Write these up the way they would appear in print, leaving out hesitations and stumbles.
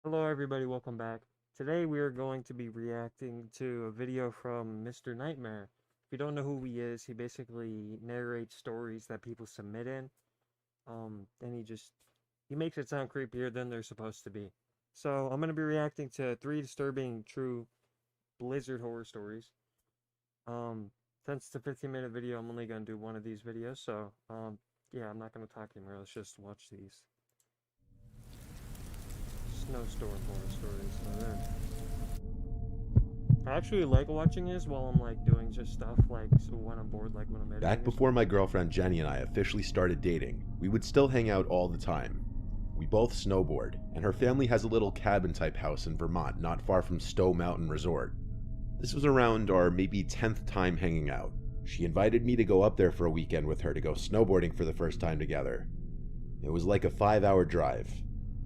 Hello everybody, welcome back. Today we are going to be reacting to a video from Mr. Nightmare. If you don't know who he is, he basically narrates stories that people submit in. And he makes it sound creepier than they're supposed to be. So I'm gonna be reacting to 3 disturbing true Blizzard horror stories. Um, since it's a 15-minute video, I'm only gonna do one of these videos, so yeah, I'm not gonna talk anymore. Let's just watch these snowstorm horror stories. I actually like watching this while I'm like doing just stuff like so when I'm bored, like when I'm editing Back or before something. my girlfriend Jenny and I officially started dating, we would still hang out all the time. We both snowboard, and her family has a little cabin-type house in Vermont not far from Stowe Mountain Resort. This was around our maybe 10th time hanging out. She invited me to go up there for a weekend with her to go snowboarding for the first time together. It was like a 5-hour drive.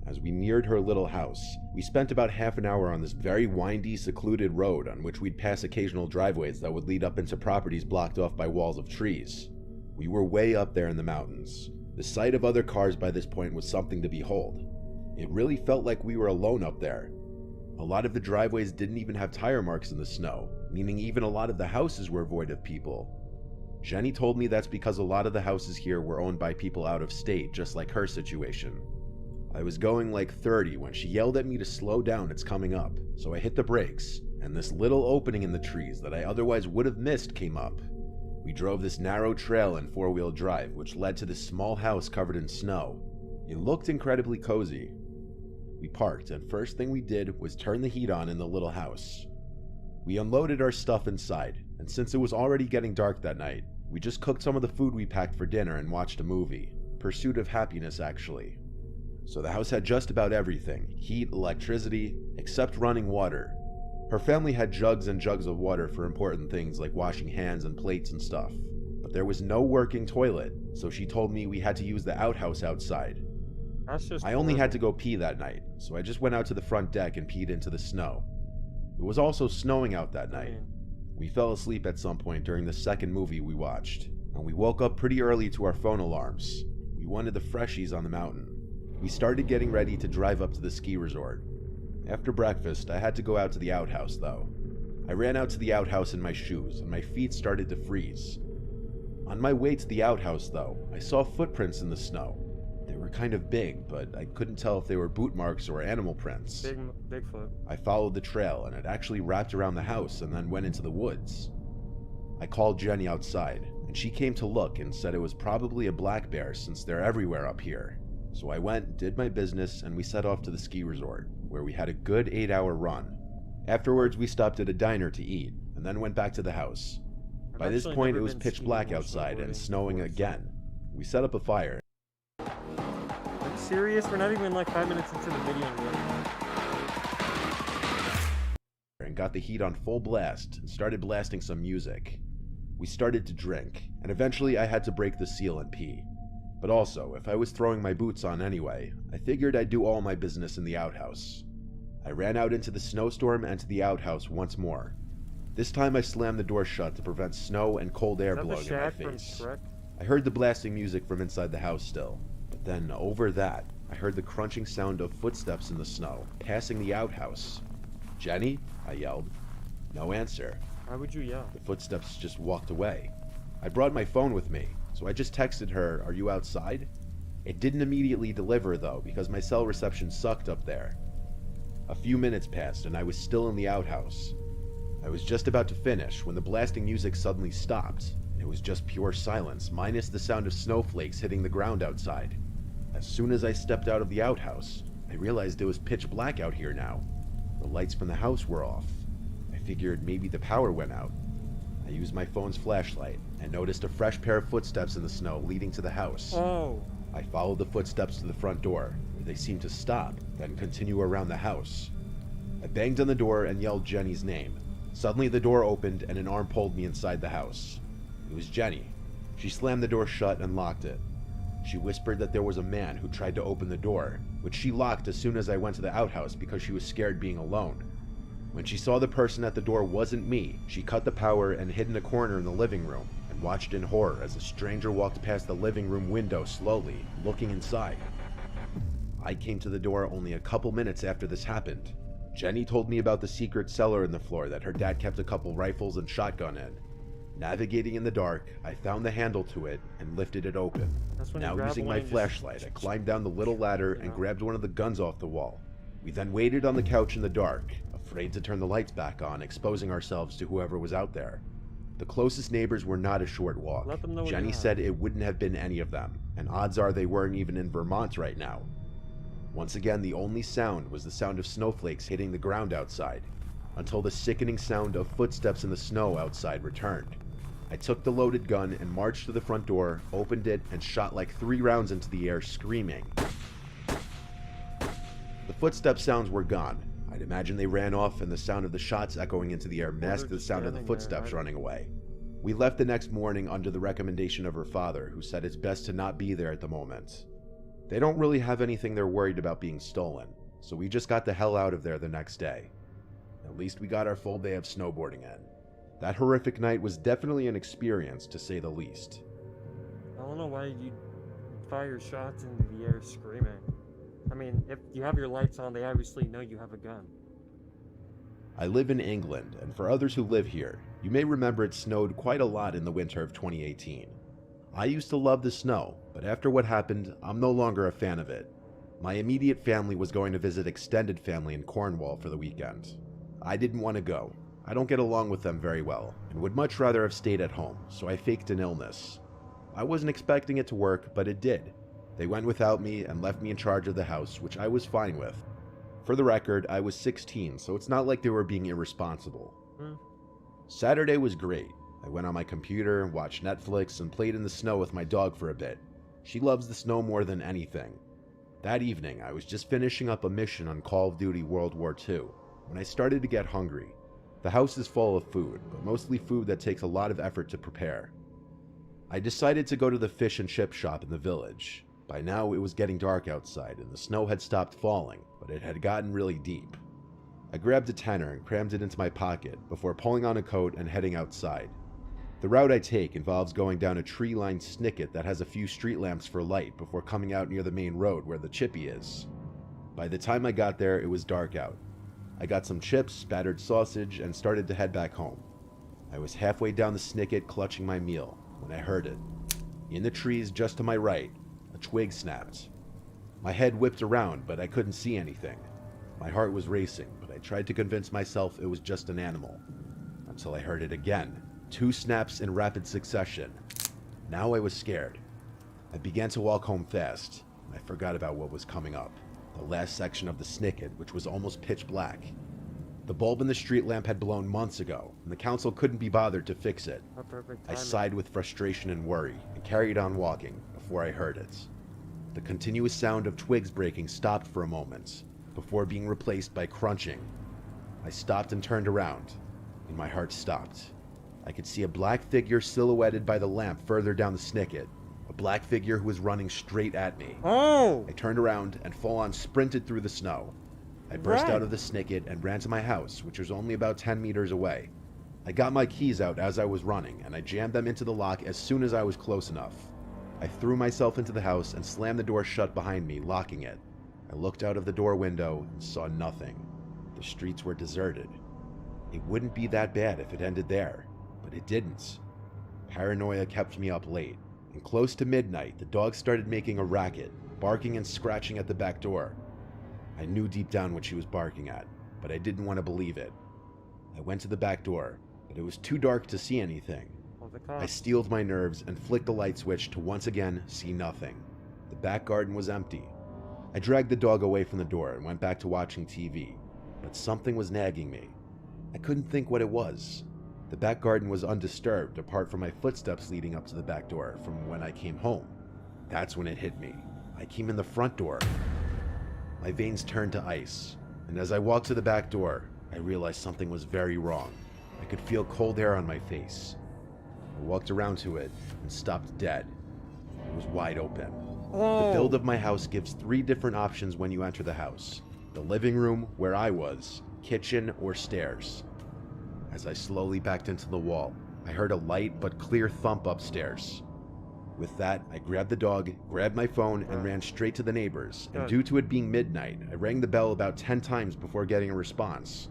As we neared her little house, we spent about half an hour on this very windy, secluded road on which we'd pass occasional driveways that would lead up into properties blocked off by walls of trees. We were way up there in the mountains. The sight of other cars by this point was something to behold. It really felt like we were alone up there. A lot of the driveways didn't even have tire marks in the snow, meaning even a lot of the houses were void of people. Jenny told me that's because a lot of the houses here were owned by people out of state, just like her situation. I was going like 30 when she yelled at me to slow down, it's coming up, so I hit the brakes, and this little opening in the trees that I otherwise would have missed came up. We drove this narrow trail in 4-wheel drive, which led to this small house covered in snow. It looked incredibly cozy. We parked, and first thing we did was turn the heat on in the little house. We unloaded our stuff inside, and since it was already getting dark that night, we just cooked some of the food we packed for dinner and watched a movie. Pursuit of Happiness, actually. So the house had just about everything, heat, electricity, except running water. Her family had jugs and jugs of water for important things like washing hands and plates and stuff. But there was no working toilet, so she told me we had to use the outhouse outside. That's just I only had to horrible. go pee that night, so I just went out to the front deck and peed into the snow. It was also snowing out that I night. mean, We fell asleep at some point during the second movie we watched, and we woke up pretty early to our phone alarms. We wanted the freshies on the mountain. We started getting ready to drive up to the ski resort. After breakfast, I had to go out to the outhouse though. I ran out to the outhouse in my shoes, and my feet started to freeze. On my way to the outhouse though, I saw footprints in the snow. They were kind of big, but I couldn't tell if they were boot marks or animal prints. Bigfoot. I followed the trail, and it actually wrapped around the house and then went into the woods. I called Jenny outside, and she came to look and said it was probably a black bear since they're everywhere up here. So I went, did my business, and we set off to the ski resort, where we had a good 8-hour run. Afterwards, we stopped at a diner to eat, and then went back to the house. I've By this actually point, never it was been pitch skiing black or outside and snowboarding snowing before, so. again. We set up a fire Are you serious? We're not even like 5 minutes into the video yet. and got the heat on full blast and started blasting some music. We started to drink, and eventually I had to break the seal and pee. But also, if I was throwing my boots on anyway, I figured I'd do all my business in the outhouse. I ran out into the snowstorm and to the outhouse once more. This time I slammed the door shut to prevent snow and cold Is air that the blowing in my shack from face. Shrek? I heard the blasting music from inside the house still, but then over that, I heard the crunching sound of footsteps in the snow, passing the outhouse. "Jenny?" I yelled. No answer. Why would you yell? The footsteps just walked away. I brought my phone with me, so I just texted her, "Are you outside?" It didn't immediately deliver though, because my cell reception sucked up there. A few minutes passed and I was still in the outhouse. I was just about to finish when the blasting music suddenly stopped. It was just pure silence, minus the sound of snowflakes hitting the ground outside. As soon as I stepped out of the outhouse, I realized it was pitch black out here now. The lights from the house were off. I figured maybe the power went out. I used my phone's flashlight and noticed a fresh pair of footsteps in the snow leading to the house. Oh. I followed the footsteps to the front door, where they seemed to stop, then continue around the house. I banged on the door and yelled Jenny's name. Suddenly the door opened and an arm pulled me inside the house. It was Jenny. She slammed the door shut and locked it. She whispered that there was a man who tried to open the door, which she locked as soon as I went to the outhouse because she was scared being alone. When she saw the person at the door wasn't me, she cut the power and hid in a corner in the living room and watched in horror as a stranger walked past the living room window slowly, looking inside. I came to the door only a couple minutes after this happened. Jenny told me about the secret cellar in the floor that her dad kept a couple rifles and shotgun in. Navigating in the dark, I found the handle to it and lifted it open. That's when you Now grab using one my and just- flashlight, I climbed down the little ladder and Yeah. grabbed one of the guns off the wall. We then waited on the couch in the dark, afraid to turn the lights back on, exposing ourselves to whoever was out there. The closest neighbors were not a short walk. Let them know what Jenny you have. said it wouldn't have been any of them, and odds are they weren't even in Vermont right now. Once again, the only sound was the sound of snowflakes hitting the ground outside, until the sickening sound of footsteps in the snow outside returned. I took the loaded gun and marched to the front door, opened it, and shot like 3 rounds into the air, screaming. The footstep sounds were gone. I'd imagine they ran off, and the sound of the shots echoing into the air masked the sound of the footsteps running away. We left the next morning under the recommendation of her father, who said it's best to not be there at the moment. They don't really have anything they're worried about being stolen, so we just got the hell out of there the next day. At least we got our full day of snowboarding in. That horrific night was definitely an experience, to say the least. I don't know why you fire shots into the air screaming. I mean, if you have your lights on, they obviously know you have a gun. I live in England, and for others who live here, you may remember it snowed quite a lot in the winter of 2018. I used to love the snow, but after what happened, I'm no longer a fan of it. My immediate family was going to visit extended family in Cornwall for the weekend. I didn't want to go. I don't get along with them very well, and would much rather have stayed at home, so I faked an illness. I wasn't expecting it to work, but it did. They went without me and left me in charge of the house, which I was fine with. For the record, I was 16, so it's not like they were being irresponsible. Saturday was great. I went on my computer, watched Netflix, and played in the snow with my dog for a bit. She loves the snow more than anything. That evening, I was just finishing up a mission on Call of Duty World War II, when I started to get hungry. The house is full of food, but mostly food that takes a lot of effort to prepare. I decided to go to the fish and chip shop in the village. By now, it was getting dark outside, and the snow had stopped falling, but it had gotten really deep. I grabbed a tenner and crammed it into my pocket before pulling on a coat and heading outside. The route I take involves going down a tree-lined snicket that has a few street lamps for light before coming out near the main road where the chippy is. By the time I got there, it was dark out. I got some chips, battered sausage, and started to head back home. I was halfway down the snicket clutching my meal when I heard it. In the trees just to my right, a twig snapped. My head whipped around, but I couldn't see anything. My heart was racing, but I tried to convince myself it was just an animal. Until I heard it again. 2 snaps in rapid succession. Now I was scared. I began to walk home fast, and I forgot about what was coming up. The last section of the snicket, which was almost pitch black. The bulb in the street lamp had blown months ago, and the council couldn't be bothered to fix it. A perfect I timing. sighed with frustration and worry, and carried on walking before I heard it. The continuous sound of twigs breaking stopped for a moment, before being replaced by crunching. I stopped and turned around, and my heart stopped. I could see a black figure silhouetted by the lamp further down the snicket, a black figure who was running straight at me. Oh! I turned around and full-on sprinted through the snow. I burst Right. out of the snicket and ran to my house, which was only about 10 meters away. I got my keys out as I was running, and I jammed them into the lock as soon as I was close enough. I threw myself into the house and slammed the door shut behind me, locking it. I looked out of the door window and saw nothing. The streets were deserted. It wouldn't be that bad if it ended there, but it didn't. Paranoia kept me up late, and close to midnight, the dog started making a racket, barking and scratching at the back door. I knew deep down what she was barking at, but I didn't want to believe it. I went to the back door, but it was too dark to see anything. Oh, the I cops. steeled my nerves and flicked the light switch to once again see nothing. The back garden was empty. I dragged the dog away from the door and went back to watching TV, but something was nagging me. I couldn't think what it was. The back garden was undisturbed apart from my footsteps leading up to the back door from when I came home. That's when it hit me. I came in the front door. My veins turned to ice, and as I walked to the back door, I realized something was very wrong. I could feel cold air on my face. I walked around to it and stopped dead. It was wide open. Oh! The build of my house gives 3 different options when you enter the house. The living room, where I was, kitchen, or stairs. As I slowly backed into the wall, I heard a light but clear thump upstairs. With that, I grabbed the dog, grabbed my phone, and ran straight to the neighbors, and due to it being midnight, I rang the bell about 10 times before getting a response.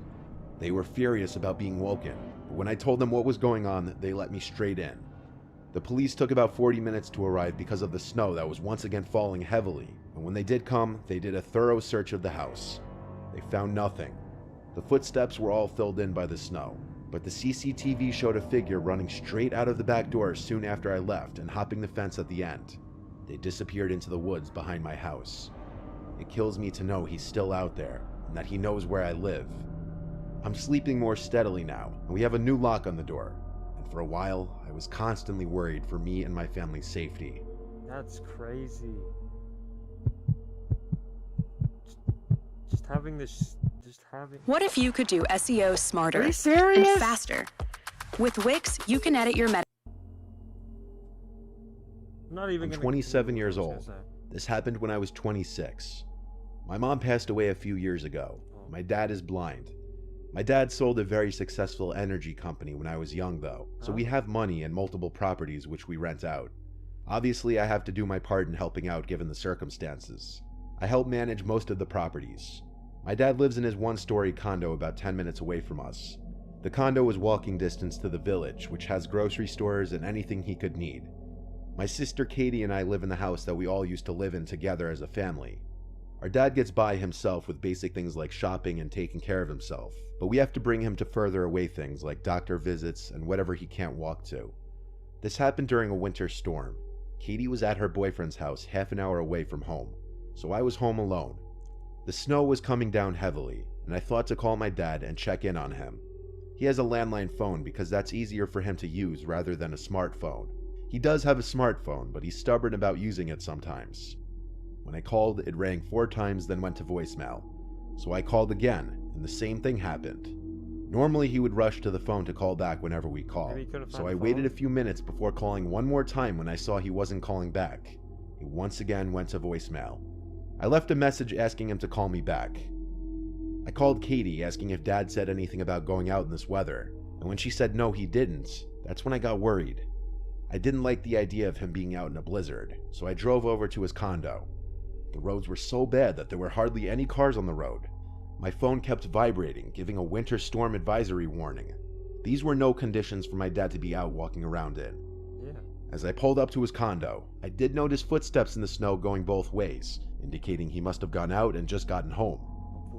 They were furious about being woken, but when I told them what was going on, they let me straight in. The police took about 40 minutes to arrive because of the snow that was once again falling heavily, and when they did come, they did a thorough search of the house. They found nothing. The footsteps were all filled in by the snow, but the CCTV showed a figure running straight out of the back door soon after I left and hopping the fence at the end. They disappeared into the woods behind my house. It kills me to know he's still out there, and that he knows where I live. I'm sleeping more steadily now, and we have a new lock on the door. And for a while, I was constantly worried for me and my family's safety. That's crazy. Just having this, What if you could do SEO smarter Are you serious? and faster? With Wix, you can edit your meta. I'm not even I'm gonna 27 continue years what I was old. gonna This happened when I was 26. My mom passed away a few years ago. My dad is blind. My dad sold a very successful energy company when I was young though, so we have money and multiple properties which we rent out. Obviously, I have to do my part in helping out given the circumstances. I help manage most of the properties. My dad lives in his one-story condo about 10 minutes away from us. The condo is walking distance to the village, which has grocery stores and anything he could need. My sister Katie and I live in the house that we all used to live in together as a family. Our dad gets by himself with basic things like shopping and taking care of himself, but we have to bring him to further away things like doctor visits and whatever he can't walk to. This happened during a winter storm. Katie was at her boyfriend's house half an hour away from home, so I was home alone. The snow was coming down heavily, and I thought to call my dad and check in on him. He has a landline phone because that's easier for him to use rather than a smartphone. He does have a smartphone, but he's stubborn about using it sometimes. When I called, it rang 4 times, then went to voicemail. So I called again, and the same thing happened. Normally he would rush to the phone to call back whenever we called, so I waited a few minutes before calling one more time when I saw he wasn't calling back. He once again went to voicemail. I left a message asking him to call me back. I called Katie asking if Dad said anything about going out in this weather, and when she said no he didn't, that's when I got worried. I didn't like the idea of him being out in a blizzard, so I drove over to his condo. The roads were so bad that there were hardly any cars on the road. My phone kept vibrating, giving a winter storm advisory warning. These were no conditions for my dad to be out walking around in. Yeah. As I pulled up to his condo, I did notice footsteps in the snow going both ways, indicating he must have gone out and just gotten home.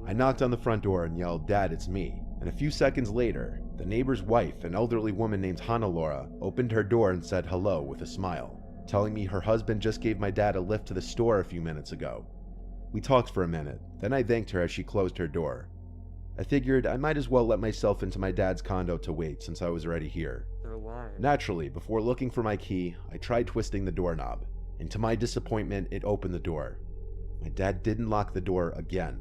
I knocked on the front door and yelled, "Dad, it's me." And a few seconds later, the neighbor's wife, an elderly woman named Hannah, opened her door and said hello with a smile, telling me her husband just gave my dad a lift to the store a few minutes ago. We talked for a minute, then I thanked her as she closed her door. I figured I might as well let myself into my dad's condo to wait since I was already here. They're lying. Naturally, before looking for my key, I tried twisting the doorknob, and to my disappointment, it opened the door. My dad didn't lock the door again.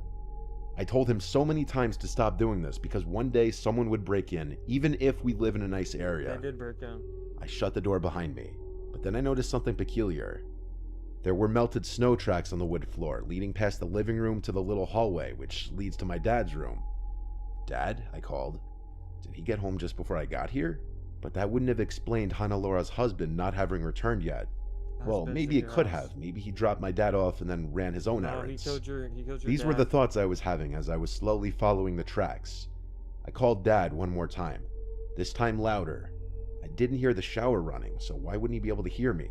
I told him so many times to stop doing this because one day someone would break in, even if we live in a nice area. They did break down. I shut the door behind me, but then I noticed something peculiar. There were melted snow tracks on the wood floor, leading past the living room to the little hallway, which leads to my dad's room. "Dad?" I called. "Did he get home just before I got here?" But that wouldn't have explained Hannah's husband not having returned yet. Well, maybe it could have. Maybe he dropped my dad off and then ran his own errands. He killed your These were the thoughts I was having as I was slowly following the tracks. I called Dad one more time, this time louder. I didn't hear the shower running, so why wouldn't he be able to hear me?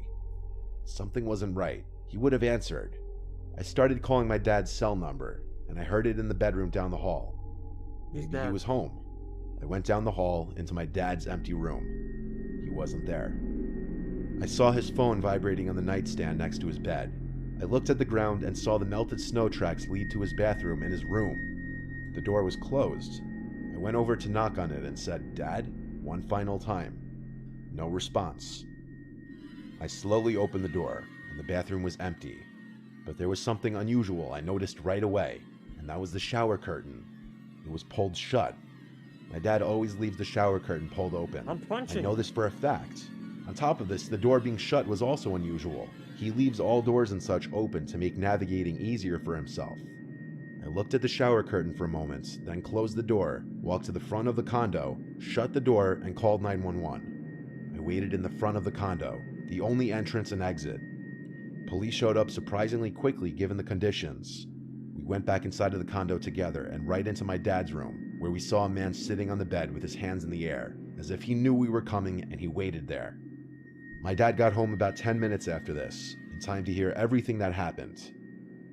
Something wasn't right. He would have answered. I started calling my dad's cell number, and I heard it in the bedroom down the hall. Maybe he was home. I went down the hall into my dad's empty room. He wasn't there. I saw his phone vibrating on the nightstand next to his bed. I looked at the ground and saw the melted snow tracks lead to his bathroom and his room. The door was closed. I went over to knock on it and said, "Dad?" one final time. No response. I slowly opened the door, and the bathroom was empty. But there was something unusual I noticed right away, and that was the shower curtain. It was pulled shut. My dad always leaves the shower curtain pulled open. I'm punching. I know this for a fact. On top of this, the door being shut was also unusual. He leaves all doors and such open to make navigating easier for himself. I looked at the shower curtain for a moment, then closed the door, walked to the front of the condo, shut the door, and called 911. I waited in the front of the condo. the only entrance and exit. Police showed up surprisingly quickly given the conditions. We went back inside of the condo together and right into my dad's room, where we saw a man sitting on the bed with his hands in the air, as if he knew we were coming and he waited there. My dad got home about 10 minutes after this, in time to hear everything that happened.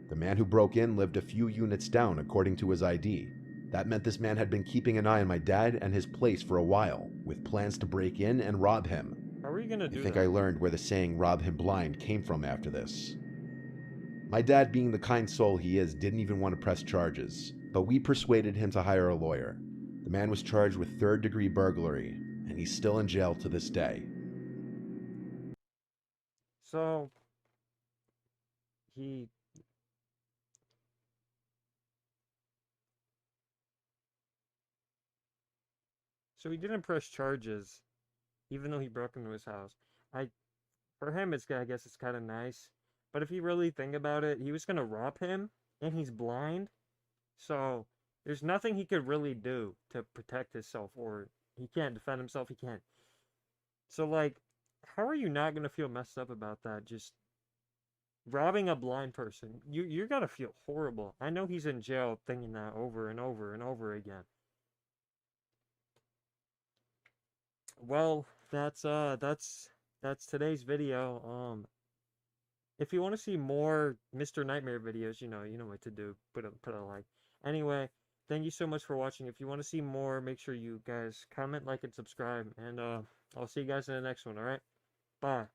The man who broke in lived a few units down according to his ID. That meant this man had been keeping an eye on my dad and his place for a while, with plans to break in and rob him. How are you gonna I do think that? I learned where the saying "rob him blind" came from after this. My dad, being the kind soul he is, didn't even want to press charges, but we persuaded him to hire a lawyer. The man was charged with third-degree burglary, and he's still in jail to this day. So he so he didn't press charges, even though he broke into his house. I For him, I guess it's kind of nice. But if you really think about it, he was gonna rob him, and he's blind, so there's nothing he could really do to protect himself, or he can't defend himself. He can't. So like, how are you not gonna feel messed up about that? Just robbing a blind person. You're gonna feel horrible. I know he's in jail thinking that over and over and over again. Well, that's today's video. If you want to see more Mr. Nightmare videos, you know what to do. Put a like. Anyway, thank you so much for watching. If you want to see more, make sure you guys comment, like, and subscribe. And I'll see you guys in the next one. All right, bye.